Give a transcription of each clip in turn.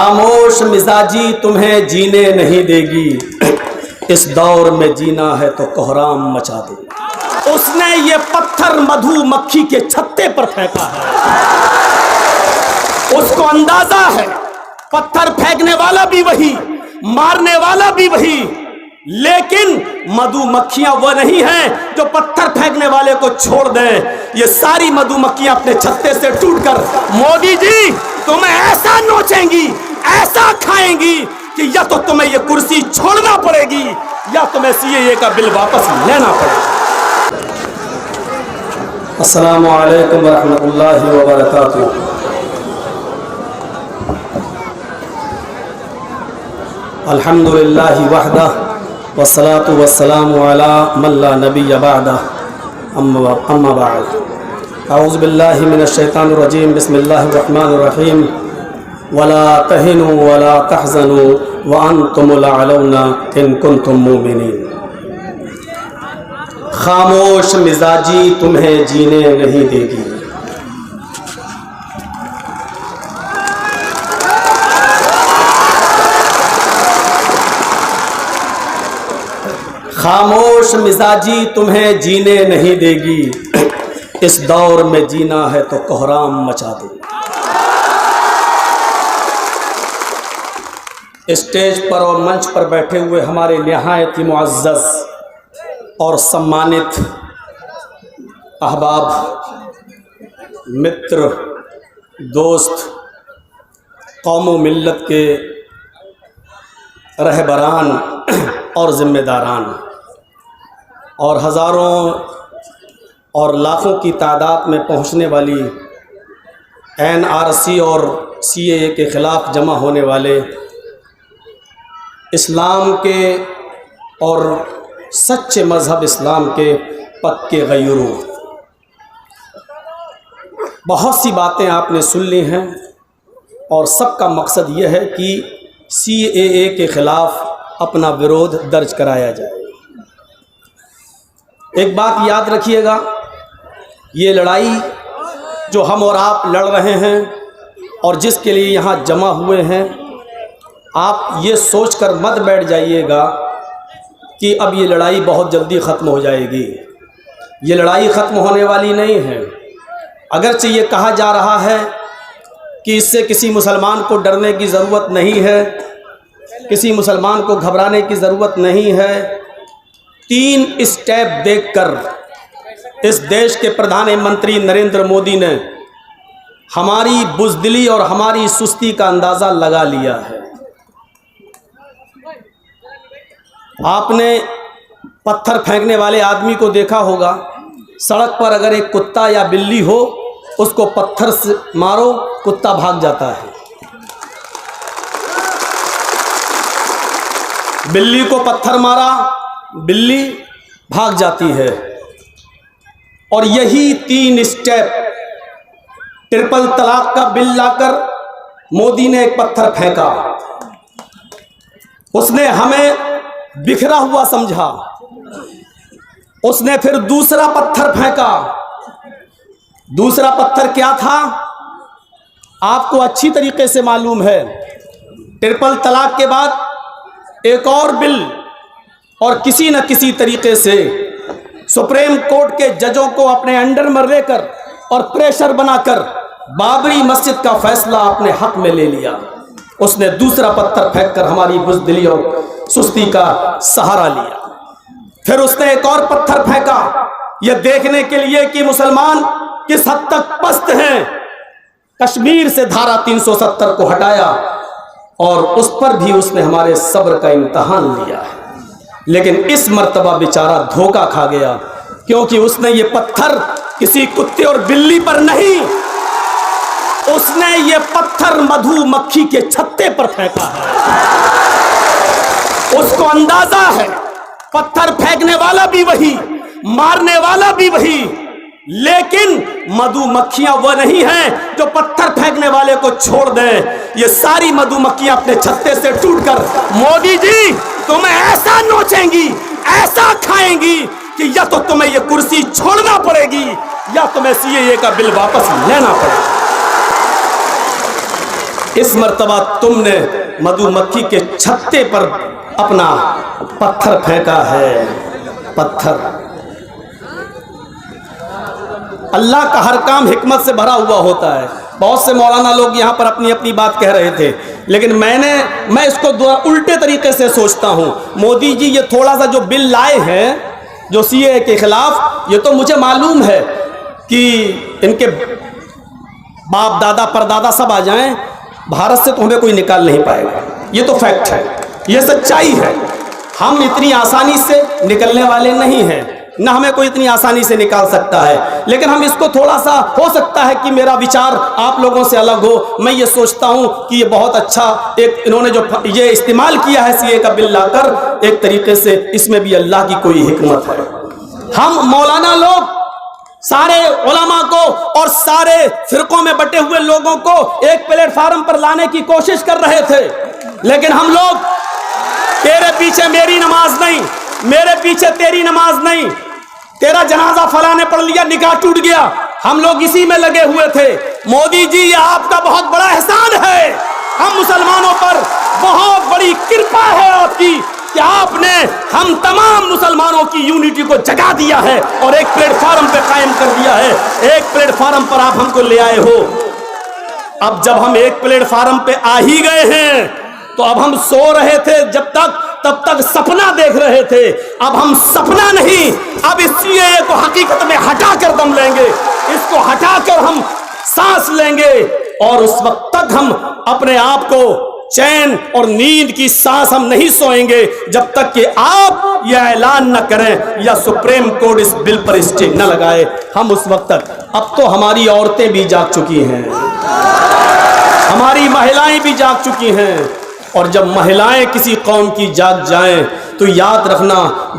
खामोश मिजाजी तुम्हें जीने नहीं देगी, इस दौर में जीना है तो कोहराम मचा दे। उसने ये पत्थर मधुमक्खी के छत्ते पर फेंका है। उसको अंदाजा है पत्थर फेंकने वाला भी वही, मारने वाला भी वही, लेकिन मधुमक्खियां वो नहीं हैं जो पत्थर फेंकने वाले को छोड़ दें। ये सारी मधुमक्खियां अपने छत्ते से टूटकर मोदी जी तुम्हें ऐसा नोचेंगी, ऐसा खाएंगी कि या तो तुम्हें ये कुर्सी छोड़ना पड़ेगी या तुम्हें सीएए का बिल वापस लेना पड़ेगा। अस्सलामु अलैकुम वरहमतुल्लाहि वबरकातुहू। अल्हम्दुलिल्लाहि वहदा वस्सलातु वस्सलामु अला मन ला नबिय्य बअदा अम्मा बअद। अऊज़ु बिल्लाहि मिनश शैतानिर रजीम। बिस्मिल्लाहिर रहमानिर रहीम। वला तहिनु वला तहज़नु व अंतुमुल अलौना इन कुंतुम मुमिनीन। खामोश मिजाजी तुम्हें जीने नहीं देगी। खामोश मिजाजी तुम्हें जीने नहीं देगी, इस दौर में जीना है तो कोहराम मचा दे। स्टेज पर और मंच पर बैठे हुए हमारे निहायत ही मुअज़्ज़ज़ और सम्मानित अहबाब, मित्र, दोस्त, कौम मिल्लत के रहबरान और ज़िम्मेदारान और हज़ारों और लाखों की तादाद में पहुंचने वाली NRC और CAA के ख़िलाफ़ जमा होने वाले इस्लाम के और सच्चे मज़हब इस्लाम के पक्के गैरू, बहुत सी बातें आपने सुन ली हैं और सबका मकसद यह है कि CAA के ख़िलाफ़ अपना विरोध दर्ज कराया जाए। एक बात याद रखिएगा, ये लड़ाई जो हम और आप लड़ रहे हैं और जिसके लिए यहाँ जमा हुए हैं, आप ये सोचकर मत बैठ जाइएगा कि अब ये लड़ाई बहुत जल्दी ख़त्म हो जाएगी। ये लड़ाई ख़त्म होने वाली नहीं है। अगरचे ये कहा जा रहा है कि इससे किसी मुसलमान को डरने की ज़रूरत नहीं है, किसी मुसलमान को घबराने की ज़रूरत नहीं है। 3 स्टेप देखकर इस देश के प्रधानमंत्री नरेंद्र मोदी ने हमारी बुज़दिली और हमारी सुस्ती का अंदाज़ा लगा लिया है। आपने पत्थर फेंकने वाले आदमी को देखा होगा। सड़क पर अगर एक कुत्ता या बिल्ली हो, उसको पत्थर से मारो, कुत्ता भाग जाता है। बिल्ली को पत्थर मारा, बिल्ली भाग जाती है। और यही 3 स्टेप ट्रिपल तलाक का बिल लाकर मोदी ने एक पत्थर फेंका। उसने हमें बिखरा हुआ समझा। उसने फिर दूसरा पत्थर फेंका। दूसरा पत्थर क्या था, आपको अच्छी तरीके से मालूम है। ट्रिपल तलाक के बाद एक और बिल, और किसी न किसी तरीके से सुप्रीम कोर्ट के जजों को अपने अंडर में लेकर और प्रेशर बनाकर बाबरी मस्जिद का फैसला अपने हक में ले लिया। उसने दूसरा पत्थर फेंककर हमारी बुज़दिली और सुस्ती का सहारा लिया। फिर उसने एक और पत्थर फेंका, यह देखने के लिए कि मुसलमान किस हद तक पस्त हैं। कश्मीर से धारा 370 को हटाया और उस पर भी उसने हमारे सब्र का इम्तहान लिया है। लेकिन इस मर्तबा बेचारा धोखा खा गया, क्योंकि उसने ये पत्थर किसी कुत्ते और बिल्ली पर नहीं, उसने ये पत्थर मधुमक्खी के छत्ते पर फेंका है। उसको अंदाजा है पत्थर फेंकने वाला भी वही, मारने वाला भी वही, लेकिन मधुमक्खियां वो नहीं हैं जो पत्थर फेंकने वाले को छोड़ दें। ये सारी मधुमक्खियां अपने छत्ते से टूटकर मोदी जी तुम्हें ऐसा नोचेंगी, ऐसा खाएंगी कि या तो तुम्हें ये कुर्सी छोड़ना पड़ेगी या तुम्हें सीएए का बिल वापस लेना पड़ेगा। इस मर्तबा तुमने मधुमक्खी के छत्ते पर अपना पत्थर फेंका है। पत्थर, अल्लाह का हर काम हिकमत से भरा हुआ होता है। बहुत से मौलाना लोग यहाँ पर अपनी अपनी बात कह रहे थे, लेकिन मैं इसको उल्टे तरीके से सोचता हूँ। मोदी जी ये थोड़ा सा जो बिल लाए हैं जो सीए के खिलाफ, ये तो मुझे मालूम है कि इनके बाप दादा परदादा सब आ जाएं, भारत से तो हमें कोई निकाल नहीं पाएगा। ये तो फैक्ट है, ये सच्चाई है। हम इतनी आसानी से निकलने वाले नहीं हैं, न हमें कोई इतनी आसानी से निकाल सकता है। लेकिन हम इसको थोड़ा सा, हो सकता है कि मेरा विचार आप लोगों से अलग हो। मैं ये सोचता हूं कि ये बहुत अच्छा एक इन्होंने जो ये इस्तेमाल किया है सीए का बिल लाकर, एक तरीके से इसमें भी अल्लाह की कोई हिकमत है। हम मौलाना लोग सारे उलमा को और सारे फिरकों में बटे हुए लोगों को एक प्लेटफार्म पर लाने की कोशिश कर रहे थे, लेकिन हम लोग, तेरे पीछे मेरी नमाज नहीं, मेरे पीछे तेरी नमाज नहीं, तेरा जनाजा फला ने पढ़ लिया, निकाह टूट गया, हम लोग इसी में लगे हुए थे। मोदी जी, ये आपका बहुत बड़ा एहसान है, हम मुसलमानों पर बहुत बड़ी कृपा है आपकी कि आपने हम तमाम मुसलमानों की यूनिटी को जगा दिया है और एक प्लेटफार्म पे कायम कर दिया है। एक प्लेटफार्म पर आप हमको ले आए हो। अब जब हम एक प्लेटफार्म पे आ ही गए हैं, तो अब हम सो रहे थे तब तक सपना देख रहे थे। अब हम सपना नहीं, अब इस सीएए को हकीकत में हटाकर दम लेंगे, इसको हटाकर हम सांस लेंगे, और उस वक्त तक हम अपने आप को चैन और नींद की सांस हम नहीं सोएंगे जब तक कि आप यह ऐलान न करें या सुप्रीम कोर्ट इस बिल पर स्टे न लगाए। हम उस वक्त तक, अब तो हमारी औरतें भी जाग चुकी हैं, हमारी महिलाएं भी जाग चुकी हैं, और जब महिलाएं किसी कौम की जाग जाएं तो याद रखना,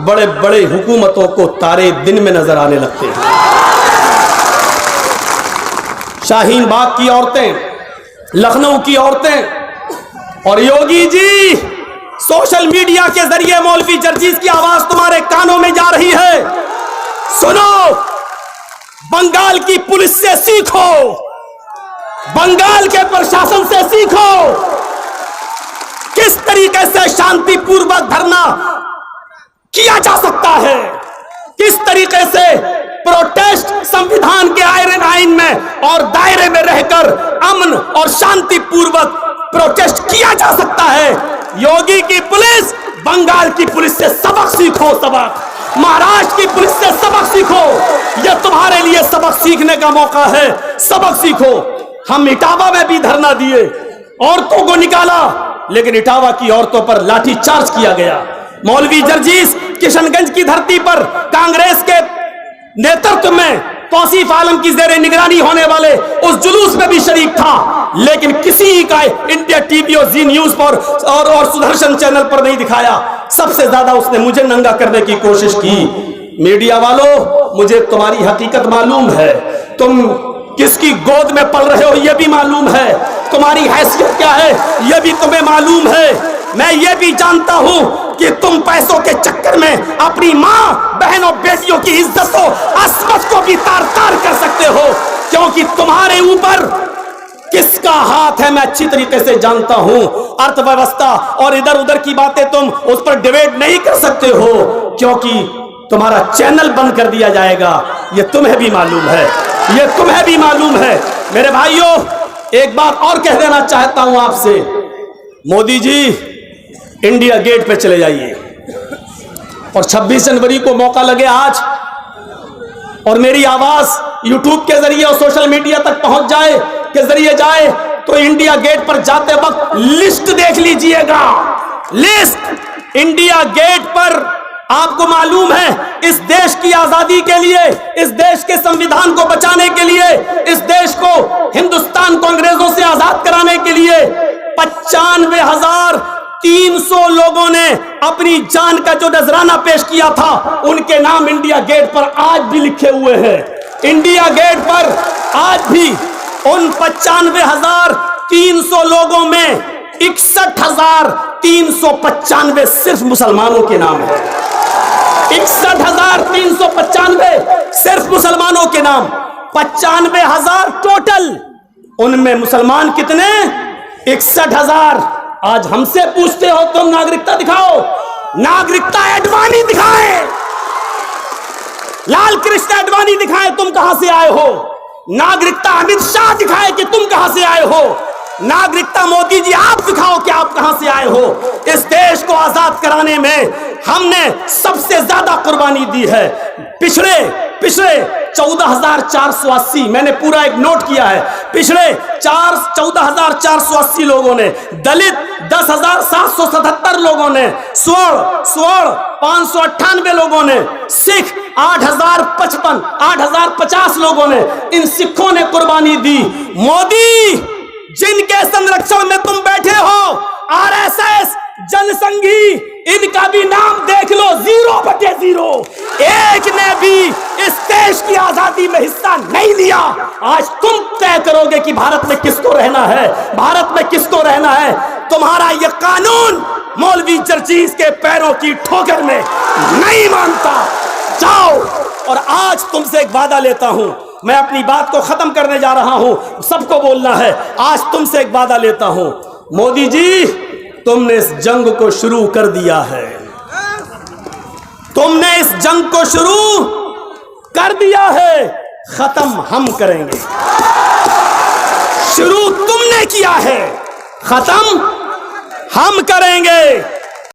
बड़े बड़े हुकूमतों को तारे दिन में नजर आने लगते हैं। शाहीन बाग की औरतें, लखनऊ की औरतें, और योगी जी, सोशल मीडिया के जरिए मौलवी जर्जीस की आवाज तुम्हारे कानों में जा रही है। सुनो, बंगाल की पुलिस से सीखो, बंगाल के प्रशासन से सीखो, किस तरीके से शांतिपूर्वक धरना किया जा सकता है, किस तरीके से प्रोटेस्ट संविधान के आइन में और दायरे में रहकर अमन और शांतिपूर्वक प्रोटेस्ट किया जा सकता है। योगी की पुलिस बंगाल की पुलिस से सबक सीखो, सबक, महाराष्ट्र की पुलिस से सबक सीखो, यह तुम्हारे लिए सबक सीखने का मौका है, सबक सीखो। हम इटावा में भी धरना दिए, औरतों को निकाला, लेकिन इटावा की औरतों पर लाठीचार्ज किया गया। मौलवी जर्जीस किशनगंज की धरती पर कांग्रेस के नेतृत्व में तौसीफ आलम की जेर निगरानी होने वाले उस जुलूस में भी शरीक था, लेकिन किसी का इंडिया टीवी और जी न्यूज पर और सुदर्शन चैनल पर नहीं दिखाया। सबसे ज्यादा उसने मुझे नंगा करने की कोशिश की। मीडिया वालों, मुझे तुम्हारी हकीकत मालूम है, तुम किसकी गोद में पल रहे हो यह भी मालूम है, तुम्हारी हैसियत क्या है यह भी तुम्हें मालूम है। मैं ये भी जानता हूं कि तुम पैसों के चक्कर में अपनी मां, बहनों, बेटियों की इज्जत को, अस्मत को भी तार तार कर सकते हो, क्योंकि तुम्हारे ऊपर किसका हाथ है मैं अच्छी तरीके से जानता हूं। अर्थव्यवस्था और इधर उधर की बातें तुम उस पर डिबेट नहीं कर सकते हो, क्योंकि तुम्हारा चैनल बंद कर दिया जाएगा, यह तुम्हें भी मालूम है, यह तुम्हें भी मालूम है। मेरे भाइयों, एक बात और कह देना चाहता हूं आपसे, मोदी जी इंडिया गेट पे चले जाइए, और 26 जनवरी को मौका लगे आज, और मेरी आवाज यूट्यूब के जरिए और सोशल मीडिया तक पहुंच जाए के जरिए जाए, तो इंडिया गेट पर जाते वक्त लिस्ट देख लीजिएगा। लिस्ट इंडिया गेट पर, आपको मालूम है, इस देश की आजादी के लिए, इस देश के संविधान को बचाने के लिए, इस देश को, हिंदुस्तान को अंग्रेजों से आजाद कराने के लिए 95,300 लोगों ने अपनी जान का जो नजराना पेश किया था, उनके नाम इंडिया गेट पर आज भी लिखे हुए हैं। इंडिया गेट पर आज भी उन 95,300 लोगों में 61,395 सिर्फ मुसलमानों के नाम है। 61,395 सिर्फ मुसलमानों के नाम, 95,000 टोटल, उनमें मुसलमान कितने? 61,000। आज हमसे पूछते हो तुम नागरिकता दिखाओ, नागरिकता आडवाणी दिखाए, लाल कृष्ण आडवाणी दिखाए तुम कहां से आए हो। नागरिकता अमित शाह दिखाए कि तुम कहां से आए हो। नागरिकता मोदी जी आप दिखाओ कि आप कहां से आए हो। इस देश को आजाद कराने में हमने सबसे ज्यादा कुर्बानी दी है। पिछले 14,480, मैंने पूरा एक नोट किया है, पिछले 14,480 लोगों ने, दलित 10,777 लोगों ने, स्वर्ण 598 लोगों ने, सिख 8,050 लोगों ने, इन सिखों ने कुर्बानी दी। मोदी जिनके संरक्षण में तुम बैठे हो, आरएसएस, जनसंघी, इनका भी नाम देख लो, 0/0। एक ने भी इस देश की आजादी में हिस्सा नहीं लिया। आज तुम तय करोगे कि भारत में किसको रहना है, भारत में किसको रहना है। तुम्हारा यह कानून मौलवी जर्जीस के पैरों की ठोकर में नहीं मानता। जाओ। और आज तुमसे एक वादा लेता हूं, मैं अपनी बात को खत्म करने जा रहा हूं, सबको बोलना है। आज तुमसे एक वादा लेता हूं, मोदी जी तुमने इस जंग को शुरू कर दिया है, तुमने इस जंग को शुरू कर दिया है, खत्म हम करेंगे। शुरू तुमने किया है, खत्म हम करेंगे।